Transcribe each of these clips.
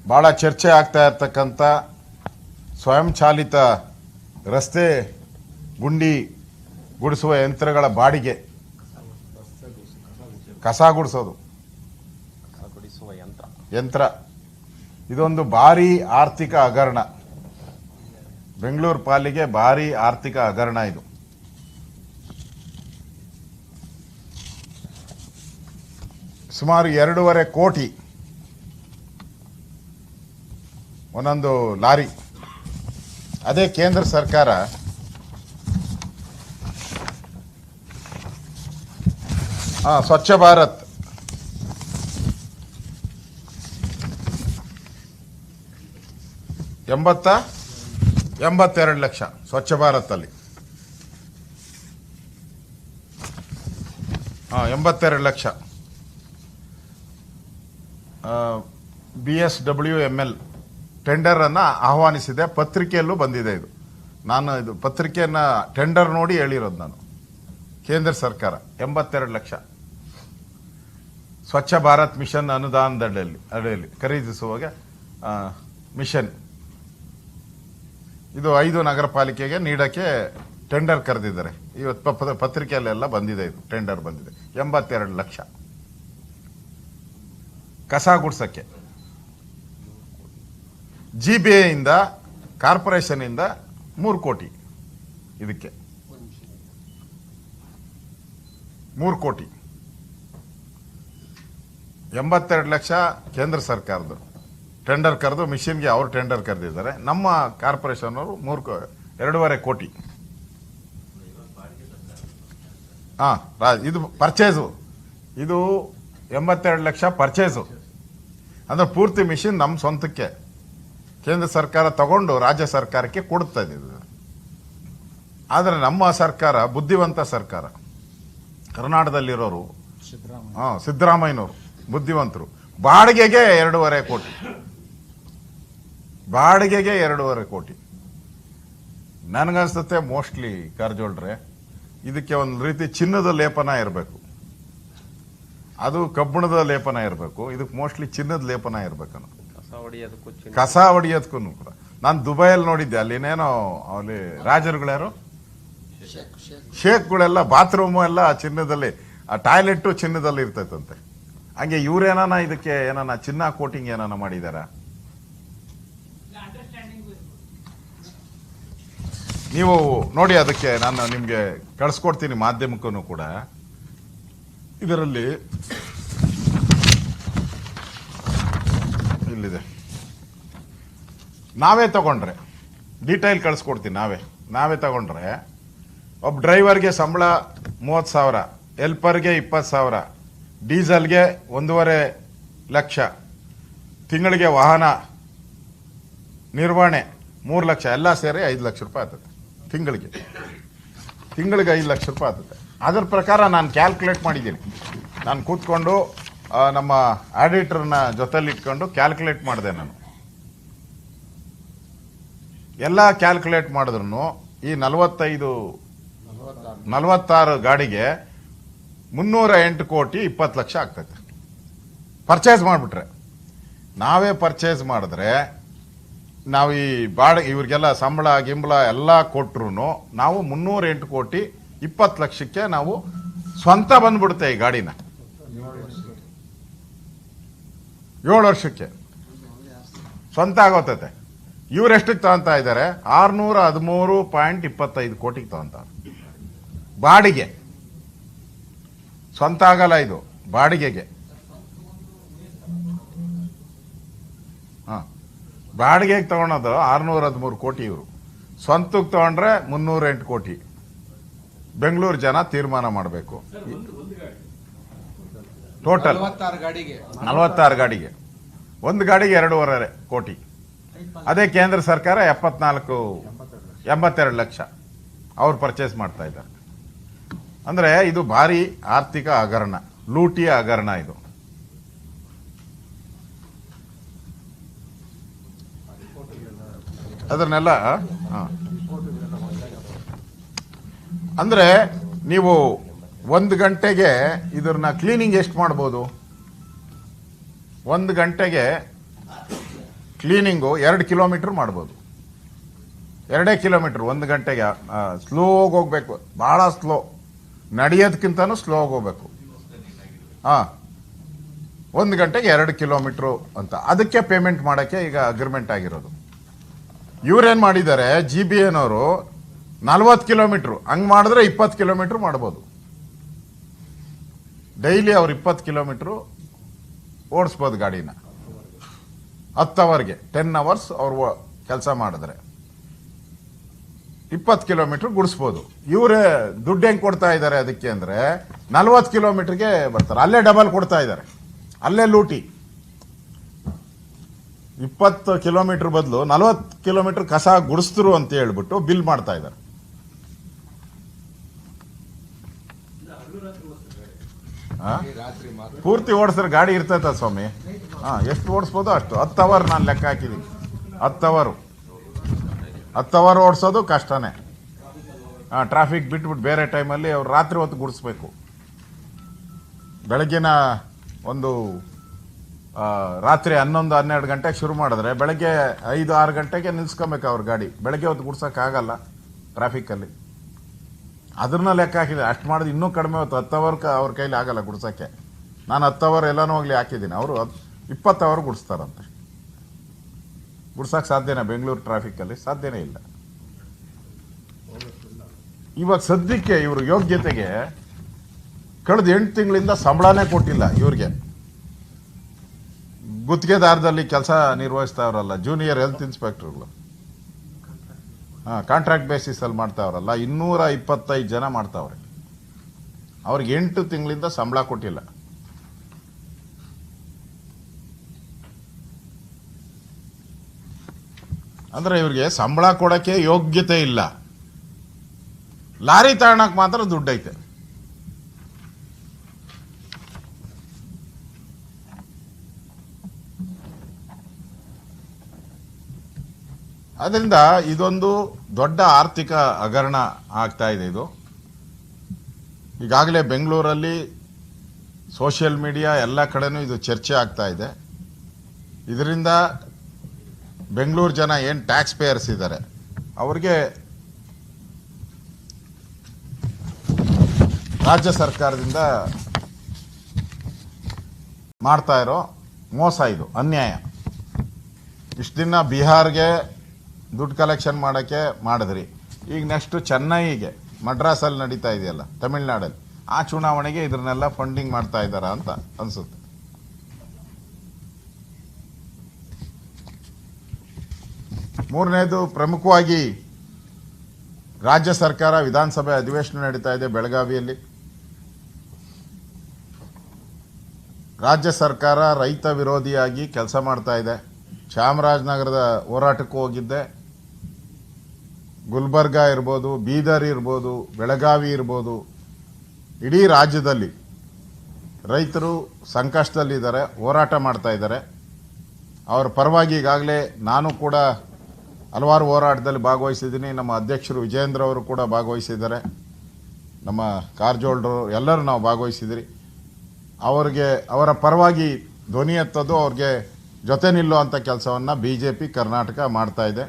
ಭಾಳ ಚರ್ಚೆ ಆಗ್ತಾ ಇರ್ತಕ್ಕಂಥ ಸ್ವಯಂಚಾಲಿತ ರಸ್ತೆ ಗುಂಡಿ ಗುಡಿಸುವ ಯಂತ್ರಗಳ ಬಾಡಿಗೆ, ಕಸ ಗುಡಿಸೋದು ಯಂತ್ರ, ಇದೊಂದು ಭಾರಿ ಆರ್ಥಿಕ ಹಗರಣ. ಬೆಂಗಳೂರು ಪಾಲಿಗೆ ಭಾರಿ ಆರ್ಥಿಕ ಹಗರಣ ಇದು. ಸುಮಾರು 2.5 ಕೋಟಿ ಒಂದೊಂದು ಲಾರಿ. ಅದೇ ಕೇಂದ್ರ ಸರ್ಕಾರ ಸ್ವಚ್ಛ ಭಾರತ್ $82 ಲಕ್ಷ ಸ್ವಚ್ಛ ಭಾರತ್ ಅಲ್ಲಿ 82 ಲಕ್ಷ. BSWML ಟೆಂಡರ್ ಅನ್ನ ಆಹ್ವಾನಿಸಿದೆ, ಪತ್ರಿಕೆಯಲ್ಲೂ ಬಂದಿದೆ ಇದು. ನಾನು ಇದು ಪತ್ರಿಕೆಯನ್ನ ಟೆಂಡರ್ ನೋಡಿ ಹೇಳಿರೋದು ನಾನು. ಕೇಂದ್ರ ಸರ್ಕಾರ 82 ಲಕ್ಷ ಸ್ವಚ್ಛ ಭಾರತ್ ಮಿಷನ್ ಅನುದಾನದ ಅಡಿಯಲ್ಲಿ ಖರೀದಿಸುವಾಗ ಮಿಷನ್ ಇದು 5 ನಗರ ಪಾಲಿಕೆಗೆ ನೀಡಕ್ಕೆ ಟೆಂಡರ್ ಕರೆದಿದ್ದಾರೆ. ಇವತ್ತು ಪತ್ರಿಕೆಯಲ್ಲೆಲ್ಲ ಬಂದಿದೆ, ಇದು ಟೆಂಡರ್ ಬಂದಿದೆ. 82 ಲಕ್ಷ ಕಸ ಗುಡ್ಸಕ್ಕೆ. GBA ಇಂದ ಕಾರ್ಪೊರೇಷನ್ ಇಂದ 3 ಕೋಟಿ, ಇದಕ್ಕೆ 3 ಕೋಟಿ. 82 ಲಕ್ಷ ಕೇಂದ್ರ ಸರ್ಕಾರದ್ದು ಟೆಂಡರ್ ಕರೆದು ಮಿಷನ್ಗೆ ಅವರು ಟೆಂಡರ್ ಕರೆದಿದ್ದಾರೆ. ನಮ್ಮ ಕಾರ್ಪೊರೇಷನ್ ಅವರು 2.5 ಕೋಟಿ. ಇದು ಪರ್ಚೇಸು, ಇದು 82 ಲಕ್ಷ ಪರ್ಚೇಸು. ಅಂದ್ರೆ ಪೂರ್ತಿ ಮಿಷಿನ್ ನಮ್ಮ ಸ್ವಂತಕ್ಕೆ ಕೇಂದ್ರ ಸರ್ಕಾರ ತಗೊಂಡು ರಾಜ್ಯ ಸರ್ಕಾರಕ್ಕೆ ಕೊಡ್ತಾ ಇದೆ. ಆದರೆ ನಮ್ಮ ಸರ್ಕಾರ ಬುದ್ಧಿವಂತ ಸರ್ಕಾರ. ಕರ್ನಾಟಕದಲ್ಲಿರೋರು ಸಿದ್ದರಾಮಯ್ಯನವರು ಬುದ್ಧಿವಂತರು. ಬಾಡಿಗೆಗೆ 2.5 ಕೋಟಿ, ಬಾಡಿಗೆಗೆ 2.5 ಕೋಟಿ. ನನಗನ್ಸುತ್ತೆ ಮೋಸ್ಟ್ಲಿ ಕಾರಜೋಳ್ರೆ ಇದಕ್ಕೆ ಒಂದು ರೀತಿ ಚಿನ್ನದ ಲೇಪನ ಇರಬೇಕು, ಅದು ಕಬ್ಬಿಣದ ಲೇಪನ ಇರಬೇಕು. ಇದಕ್ಕೆ ಮೋಸ್ಟ್ಲಿ ಚಿನ್ನದ ಲೇಪನ ಇರಬೇಕು. ಕಸ ಹೊಡಿಯೋದಕ್ಕೂ ಕೂಡ ನಾನು ದುಬೈಯಲ್ಲಿ ನೋಡಿದ್ದೆ. ಅಲ್ಲಿನೇನೋ ಅಲ್ಲಿ ರಾಜರುಗಳ್ಯಾರು ಶೇಖ್ಗಳೆಲ್ಲ ಬಾತ್ರೂಮು ಎಲ್ಲ ಚಿನ್ನದಲ್ಲಿ, ಆ ಟಾಯ್ಲೆಟ್ಟು ಚಿನ್ನದಲ್ಲಿ ಇರ್ತೈತಂತೆ. ಹಂಗೆ ಇವ್ರೇನಾನ ಇದಕ್ಕೆ ಏನಾನ ಚಿನ್ನ ಕೋಟಿಂಗ್ ಏನಾನ ಮಾಡಿದಾರ? ನೀವು ನೋಡಿ, ಅದಕ್ಕೆ ನಾನು ನಿಮ್ಗೆ ಕಳಿಸ್ಕೊಡ್ತೀನಿ ಮಾಧ್ಯಮಕ್ಕೂ ಕೂಡ. ಇದರಲ್ಲಿ ಇಲ್ಲಿದೆ, ನಾವೇ ತಗೊಂಡ್ರೆ ಡೀಟೈಲ್ ಕಳಿಸ್ಕೊಡ್ತೀನಿ. ನಾವೇ ತಗೊಂಡ್ರೆ ಒಬ್ಬ ಡ್ರೈವರ್ಗೆ ಸಂಬಳ 30,000, ಹೆಲ್ಪರ್ಗೆ 20,000, ಡೀಸೆಲ್ಗೆ 1.5 ಲಕ್ಷ, ತಿಂಗಳಿಗೆ ವಾಹನ ನಿರ್ವಹಣೆ 3 ಲಕ್ಷ, ಎಲ್ಲ ಸೇರಿ 5 ಲಕ್ಷ ರೂಪಾಯಿ ಆಗ್ತದೆ. ತಿಂಗಳಿಗೆ 5 ಲಕ್ಷ ರೂಪಾಯಿ ಆಗ್ತದೆ. ಅದರ ಪ್ರಕಾರ ನಾನು ಕ್ಯಾಲ್ಕುಲೇಟ್ ಮಾಡಿದ್ದೀನಿ. ನಾನು ಕೂತ್ಕೊಂಡು ನಮ್ಮ ಆಡಿಟರ್ನ ಜೊತೆಲಿ ಇಟ್ಕೊಂಡು ಕ್ಯಾಲ್ಕುಲೇಟ್ ಮಾಡಿದೆ. ನಾನು ಎಲ್ಲ ಕ್ಯಾಲ್ಕುಲೇಟ್ ಮಾಡಿದ್ರು ಈ 46 ಗಾಡಿಗೆ 308 ಕೋಟಿ 20 ಲಕ್ಷ ಆಗ್ತೈತೆ. ಪರ್ಚೇಸ್ ಮಾಡಿಬಿಟ್ರೆ, ನಾವೇ ಪರ್ಚೇಸ್ ಮಾಡಿದ್ರೆ, ನಾವು ಈ ಇವ್ರಿಗೆಲ್ಲ ಸಂಬಳ ಗಿಂಬಳ ಎಲ್ಲ ಕೊಟ್ರು ನಾವು 308 ಕೋಟಿ 20 ಲಕ್ಷಕ್ಕೆ ನಾವು ಸ್ವಂತ ಬಂದ್ಬಿಡುತ್ತೆ ಈ ಗಾಡಿನ. 7 ವರ್ಷಕ್ಕೆ ಸ್ವಂತ ಆಗೋತೈತೆ. ಇವರೆಷ್ಟಕ್ಕೆ ತಗೊಂತಾ ಇದ್ದಾರೆ? 613.25 ಕೋಟಿಗೆ ತಗೊಂತಾರೆ ಬಾಡಿಗೆ. ಸ್ವಂತ ಆಗಲ್ಲ ಇದು, ಬಾಡಿಗೆಗೆ. ಬಾಡಿಗೆಗೆ ತಗೊಳೋದು 613 ಕೋಟಿ. ಇವರು ಸ್ವಂತಕ್ಕೆ ತಗೊಂಡ್ರೆ 308 ಕೋಟಿ. ಬೆಂಗಳೂರು ಜನ ತೀರ್ಮಾನ ಮಾಡಬೇಕು. ಟೋಟಲ್ 46 ಗಾಡಿಗೆ ಒಂದು ಗಾಡಿಗೆ 2.5 ಕೋಟಿ. ಅದೇ ಕೇಂದ್ರ ಸರ್ಕಾರ 82 ಲಕ್ಷ ಅವ್ರು ಪರ್ಚೇಸ್ ಮಾಡ್ತಾ ಇದ್ದಾರೆ. ಅಂದ್ರೆ ಇದು ಭಾರಿ ಆರ್ಥಿಕ ಹಗರಣ, ಲೂಟಿಯ ಹಗರಣ ಇದು. ಅದನ್ನೆಲ್ಲ ಅಂದ್ರೆ ನೀವು 1 ಗಂಟೆಗೆ ಇದನ್ನ ಕ್ಲೀನಿಂಗ್ ಎಷ್ಟು ಮಾಡ್ಬೋದು? 1 ಗಂಟೆಗೆ ಕ್ಲೀನಿಂಗು 2 ಕಿಲೋಮೀಟ್ರ್ ಮಾಡ್ಬೋದು. 2 ಕಿಲೋಮೀಟ್ರ್ 1 ಗಂಟೆಗೆ. ಸ್ಲೋಗಿ ಹೋಗ್ಬೇಕು, ಭಾಳ ಸ್ಲೋ, ನಡೆಯೋದಕ್ಕಿಂತನೂ ಸ್ಲೋಗಿ ಹೋಗ್ಬೇಕು. ಹಾಂ, 1 ಗಂಟೆಗೆ 2 ಕಿಲೋಮೀಟ್ರು ಅಂತ. ಅದಕ್ಕೆ ಪೇಮೆಂಟ್ ಮಾಡೋಕ್ಕೆ ಈಗ ಅಗ್ರಿಮೆಂಟ್ ಆಗಿರೋದು. ಇವ್ರೇನು ಮಾಡಿದ್ದಾರೆ, GBN ಅವರು 40 ಕಿಲೋಮೀಟ್ರು, ಹಂಗೆ ಮಾಡಿದ್ರೆ 20 ಕಿಲೋಮೀಟ್ರ್ ಮಾಡ್ಬೋದು. ಡೈಲಿ ಅವ್ರು 20 ಕಿಲೋಮೀಟ್ರು ಓಡಿಸ್ಬೋದು ಗಾಡಿನ. 10 ಅವರ್ಗೆ 10 ಅವರ್ಸ್ ಅವ್ರು ಕೆಲಸ ಮಾಡಿದ್ರೆ 20 ಕಿಲೋಮೀಟ್ರ್ ಗುಡಿಸ್ಬೋದು. ಇವರೇ ದುಡ್ಡು ಹೆಂಗೆ ಕೊಡ್ತಾ ಇದ್ದಾರೆ ಅದಕ್ಕೆ ಅಂದರೆ 40 ಕಿಲೋಮೀಟ್ರಿಗೆ ಬರ್ತಾರೆ. ಅಲ್ಲೇ ಡಬಲ್ ಕೊಡ್ತಾ ಇದ್ದಾರೆ, ಅಲ್ಲೇ ಲೂಟಿ. 20 ಕಿಲೋಮೀಟ್ರ್ ಬದಲು 40 ಕಿಲೋಮೀಟ್ರ್ ಕಸ ಗುಡಿಸಿದ್ರು ಅಂತ ಹೇಳ್ಬಿಟ್ಟು ಬಿಲ್ ಮಾಡ್ತಾ ಇದ್ದಾರೆ. ಪೂರ್ತಿ ಓಡಿಸಿದ್ರೆ ಗಾಡಿ ಇರ್ತೈತ ಸ್ವಾಮಿ? ಎಷ್ಟು ಓಡಿಸ್ಬೋದು ಅಷ್ಟು. 10 ಅವರ್ ನಾನು ಲೆಕ್ಕ ಹಾಕಿದ್ದೀನಿ. 10 ಅವರ್ ಓಡಿಸೋದು ಕಷ್ಟನೇ. ಟ್ರಾಫಿಕ್ ಬಿಟ್ಬಿಟ್ಟು ಬೇರೆ ಟೈಮಲ್ಲಿ ಅವ್ರು ರಾತ್ರಿ ಹೊತ್ತು ಗುಡಿಸ್ಬೇಕು. ಬೆಳಗ್ಗಿನ ಒಂದು ರಾತ್ರಿ 11-12 ಗಂಟೆಗೆ ಶುರು ಮಾಡಿದ್ರೆ ಬೆಳಗ್ಗೆ 5-6 ಗಂಟೆಗೆ ನಿಲ್ಸ್ಕೊಬೇಕು ಅವ್ರ ಗಾಡಿ. ಬೆಳಗ್ಗೆ ಹೊತ್ತು ಗುಡ್ಸೋಕ್ಕಾಗಲ್ಲ ಟ್ರಾಫಿಕ್ಕಲ್ಲಿ. ಅದನ್ನ ಲೆಕ್ಕ ಹಾಕಿದೆ. ಅಷ್ಟು ಮಾಡಿದ್ರೆ ಇನ್ನೂ ಕಡಿಮೆ ಹೊತ್ತು 10 ಅವರ್ ಅವ್ರ ಕೈಲಿ ಆಗಲ್ಲ ಗುಡ್ಸೋಕ್ಕೆ. ನಾನು 10 ಅವರ್ ಎಲ್ಲನೂ ಹೋಗ್ಲಿ ಹಾಕಿದ್ದೀನಿ. ಅವರು 20 ಅವರ್ ಗುಡಿಸ್ತಾರಂತೆ. ಗುಡ್ಸೋಕ್ಕೆ ಸಾಧ್ಯನೇ ಬೆಂಗಳೂರು ಟ್ರಾಫಿಕ್ಕಲ್ಲಿ? ಸಾಧ್ಯನೇ ಇಲ್ಲ. ಇವಾಗ ಸದ್ಯಕ್ಕೆ ಇವ್ರ ಯೋಗ್ಯತೆಗೆ ಕಳೆದ 8 ತಿಂಗಳಿಂದ ಸಂಬಳನೇ ಕೊಟ್ಟಿಲ್ಲ ಇವ್ರಿಗೆ. ಗುತ್ತಿಗೆದಾರದಲ್ಲಿ ಕೆಲಸ ನಿರ್ವಹಿಸ್ತಾವ್ರಲ್ಲ, ಜೂನಿಯರ್ ಹೆಲ್ತ್ ಇನ್ಸ್ಪೆಕ್ಟರ್ಗಳು, ಕಾಂಟ್ರಾಕ್ಟ್ ಬೇಸಿಸಲ್ಲಿ ಮಾಡ್ತಾವ್ರಲ್ಲ, 225 ಜನ ಮಾಡ್ತಾವ್ರೆ. ಅವ್ರಿಗೆ 8 ತಿಂಗಳಿಂದ ಸಂಬಳ ಕೊಟ್ಟಿಲ್ಲ. ಅಂದ್ರೆ ಇವ್ರಿಗೆ ಸಂಬಳ ಕೊಡೋಕ್ಕೆ ಯೋಗ್ಯತೆ ಇಲ್ಲ. ಲಾರಿ ತಗೊಳಕ್ ಮಾತ್ರ ದುಡ್ಡೈತೆ. ಅದರಿಂದ ಇದೊಂದು ದೊಡ್ಡ ಆರ್ಥಿಕ ಹಗರಣ ಆಗ್ತಾ ಇದೆ. ಇದು ಈಗಾಗಲೇ ಬೆಂಗಳೂರಲ್ಲಿ ಸೋಷಿಯಲ್ ಮೀಡಿಯಾ ಎಲ್ಲ ಕಡೆನೂ ಇದು ಚರ್ಚೆ ಆಗ್ತಾ ಇದೆ. ಇದರಿಂದ ಬೆಂಗಳೂರು ಜನ ಏನು ಟ್ಯಾಕ್ಸ್ ಪೇಯರ್ಸ್ ಇದ್ದಾರೆ ಅವ್ರಿಗೆ ರಾಜ್ಯ ಸರ್ಕಾರದಿಂದ ಮಾಡ್ತಾ ಇರೋ ಮೋಸ, ಇದು ಅನ್ಯಾಯ. ಇಷ್ಟು ದಿನ ಬಿಹಾರ್ಗೆ ದುಡ್ಡು ಕಲೆಕ್ಷನ್ ಮಾಡೋಕ್ಕೆ ಮಾಡಿದ್ರಿ. ಈಗ ನೆಕ್ಸ್ಟ್ ಚೆನ್ನೈಗೆ, ಮಡ್ರಾಸಲ್ಲಿ ನಡೀತಾ ಇದೆಯಲ್ಲ ತಮಿಳ್ನಾಡಲ್ಲಿ, ಆ ಚುನಾವಣೆಗೆ ಇದನ್ನೆಲ್ಲ ಫಂಡಿಂಗ್ ಮಾಡ್ತಾ ಇದ್ದಾರ ಅಂತ ಅನ್ಸುತ್ತೆ. ಮೂರನೇದು, ಪ್ರಮುಖವಾಗಿ ರಾಜ್ಯ ಸರ್ಕಾರ ವಿಧಾನಸಭೆ ಅಧಿವೇಶನ ನಡೀತಾ ಇದೆ ಬೆಳಗಾವಿಯಲ್ಲಿ. ರಾಜ್ಯ ಸರ್ಕಾರ ರೈತ ವಿರೋಧಿಯಾಗಿ ಕೆಲಸ ಮಾಡ್ತಾ ಇದೆ. ಚಾಮರಾಜನಗರದ ಹೋರಾಟಕ್ಕೂ ಹೋಗಿದ್ದೆ. ಗುಲ್ಬರ್ಗಾ ಇರ್ಬೋದು, ಬೀದರ್ ಇರ್ಬೋದು, ಬೆಳಗಾವಿ ಇರ್ಬೋದು, ಇಡೀ ರಾಜ್ಯದಲ್ಲಿ ರೈತರು ಸಂಕಷ್ಟದಲ್ಲಿದ್ದಾರೆ, ಹೋರಾಟ ಮಾಡ್ತಾ ಇದ್ದಾರೆ. ಅವರ ಪರವಾಗಿ ಈಗಾಗಲೇ ನಾನು ಕೂಡ ಹಲವಾರು ಹೋರಾಟದಲ್ಲಿ ಭಾಗವಹಿಸಿದ್ದೀನಿ. ನಮ್ಮ ಅಧ್ಯಕ್ಷರು ವಿಜೇಂದ್ರ ಅವರು ಕೂಡ ಭಾಗವಹಿಸಿದ್ದಾರೆ, ನಮ್ಮ ಕಾರಜೋಳರು ಎಲ್ಲರೂ ನಾವು ಭಾಗವಹಿಸಿದಿರಿ. ಅವರಿಗೆ ಅವರ ಪರವಾಗಿ ಧ್ವನಿ ಎತ್ತೋದು, ಅವ್ರಿಗೆ ಜೊತೆ ನಿಲ್ಲುವಂಥ ಕೆಲಸವನ್ನು BJP ಕರ್ನಾಟಕ ಮಾಡ್ತಾ ಇದೆ.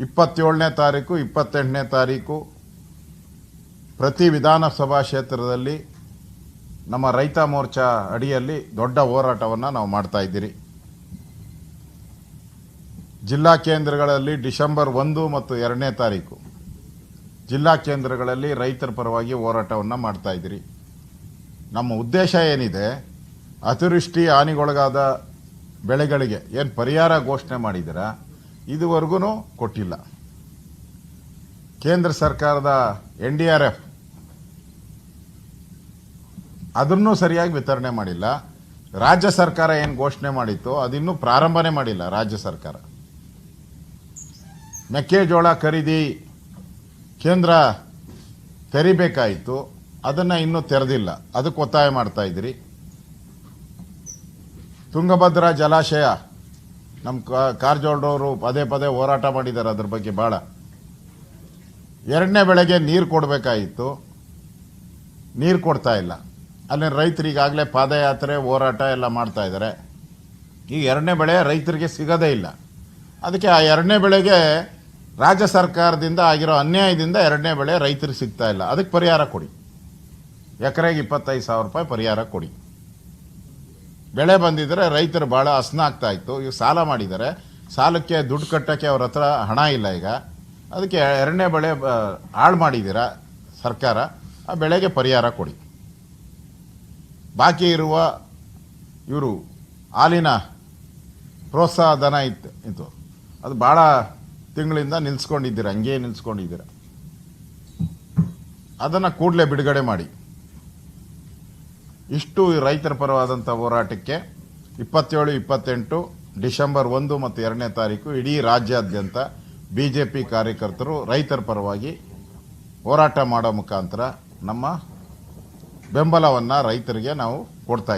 27ನೇ ತಾರೀಕು 28ನೇ ತಾರೀಕು ಪ್ರತಿ ವಿಧಾನಸಭಾ ಕ್ಷೇತ್ರದಲ್ಲಿ ನಮ್ಮ ರೈತ ಮೋರ್ಚಾ ಅಡಿಯಲ್ಲಿ ದೊಡ್ಡ ಹೋರಾಟವನ್ನು ನಾವು ಮಾಡ್ತಾ ಇದ್ದೀರಿ. ಜಿಲ್ಲಾ ಕೇಂದ್ರಗಳಲ್ಲಿ ಡಿಸೆಂಬರ್ 1 ಮತ್ತು 2ನೇ ತಾರೀಕು ಜಿಲ್ಲಾ ಕೇಂದ್ರಗಳಲ್ಲಿ ರೈತರ ಪರವಾಗಿ ಹೋರಾಟವನ್ನು ಮಾಡ್ತಾ ಇದ್ದೀರಿ. ನಮ್ಮ ಉದ್ದೇಶ ಏನಿದೆ, ಅತಿವೃಷ್ಟಿ ಹಾನಿಗೊಳಗಾದ ಬೆಳೆಗಳಿಗೆ ಏನು ಪರಿಹಾರ ಘೋಷಣೆ ಮಾಡಿದ್ದೀರಾ, ಇದುವರೆಗೂ ಕೊಟ್ಟಿಲ್ಲ. ಕೇಂದ್ರ ಸರ್ಕಾರದ NDRF ಅದನ್ನೂ ಸರಿಯಾಗಿ ವಿತರಣೆ ಮಾಡಿಲ್ಲ. ರಾಜ್ಯ ಸರ್ಕಾರ ಏನು ಘೋಷಣೆ ಮಾಡಿತ್ತು ಅದಿನ್ನೂ ಪ್ರಾರಂಭನೇ ಮಾಡಿಲ್ಲ ರಾಜ್ಯ ಸರ್ಕಾರ. ಮೆಕ್ಕೆಜೋಳ ಖರೀದಿ ಕೇಂದ್ರ ತೆರಿಬೇಕಾಯಿತು, ಅದನ್ನು ಇನ್ನೂ ತೆರೆದಿಲ್ಲ, ಅದಕ್ಕೆ ಒತ್ತಾಯ ಮಾಡ್ತಾ ಇದ್ದೀರಿ. ತುಂಗಭದ್ರಾ ಜಲಾಶಯ ನಮ್ಮ ಕಾರಜೋಳರವರು ಪದೇ ಪದೇ ಹೋರಾಟ ಮಾಡಿದ್ದಾರೆ ಅದ್ರ ಬಗ್ಗೆ ಭಾಳ. 2ನೇ ಬೆಳೆಗೆ ನೀರು ಕೊಡಬೇಕಾಯಿತು, ನೀರು ಕೊಡ್ತಾ ಇಲ್ಲ. ಅಲ್ಲಿ ರೈತರು ಈಗಾಗಲೇ ಪಾದಯಾತ್ರೆ ಹೋರಾಟ ಎಲ್ಲ ಮಾಡ್ತಾ ಇದ್ದಾರೆ. ಈ ಎರಡನೇ ಬೆಳೆ ರೈತರಿಗೆ ಸಿಗೋದೇ ಇಲ್ಲ. ಅದಕ್ಕೆ ಆ ಎರಡನೇ ಬೆಳೆಗೆ ರಾಜ್ಯ ಸರ್ಕಾರದಿಂದ ಆಗಿರೋ ಅನ್ಯಾಯದಿಂದ ಎರಡನೇ ಬೆಳೆ ರೈತರಿಗೆ ಸಿಗ್ತಾ ಇಲ್ಲ. ಅದಕ್ಕೆ ಪರಿಹಾರ ಕೊಡಿ. ಎಕರೆಗೆ 25,000 ರೂಪಾಯಿ ಪರಿಹಾರ ಕೊಡಿ. ಬೆಳೆ ಬಂದಿದ್ರೆ ರೈತರು ಭಾಳ ಹಸನ ಆಗ್ತಾ ಇತ್ತು. ಈಗ ಸಾಲ ಮಾಡಿದ್ದಾರೆ, ಸಾಲಕ್ಕೆ ದುಡ್ಡು ಕಟ್ಟೋಕ್ಕೆ ಅವ್ರ ಹತ್ರ ಹಣ ಇಲ್ಲ ಈಗ. ಅದಕ್ಕೆ ಎರಡನೇ ಬೆಳೆ ಹಾಳು ಮಾಡಿದ್ದೀರಾ ಸರ್ಕಾರ, ಆ ಬೆಳೆಗೆ ಪರಿಹಾರ ಕೊಡಿ. ಬಾಕಿ ಇರುವ ಇವರು ಹಾಲಿನ ಪ್ರೋತ್ಸಾಹ ಧನ ಇತ್ತು ಅದು ಭಾಳ ತಿಂಗಳಿಂದ ನಿಲ್ಲಿಸ್ಕೊಂಡಿದ್ದೀರ, ಹಂಗೇ ನಿಲ್ಲಿಸ್ಕೊಂಡಿದ್ದೀರ. ಅದನ್ನು ಕೂಡಲೇ ಬಿಡುಗಡೆ ಮಾಡಿ. ಇಷ್ಟು ರೈತರ ಪರವಾದಂಥ ಹೋರಾಟಕ್ಕೆ 27, 28 ಡಿಸೆಂಬರ್ 1 ಮತ್ತು 2ನೇ ತಾರೀಕು ಇಡೀ ರಾಜ್ಯಾದ್ಯಂತ ಬಿಜೆಪಿ ಕಾರ್ಯಕರ್ತರು ರೈತರ ಪರವಾಗಿ ಹೋರಾಟ ಮಾಡೋ ಮುಖಾಂತರ ನಮ್ಮ ಬೆಂಬಲವನ್ನು ರೈತರಿಗೆ ನಾವು ಕೊಡ್ತಾ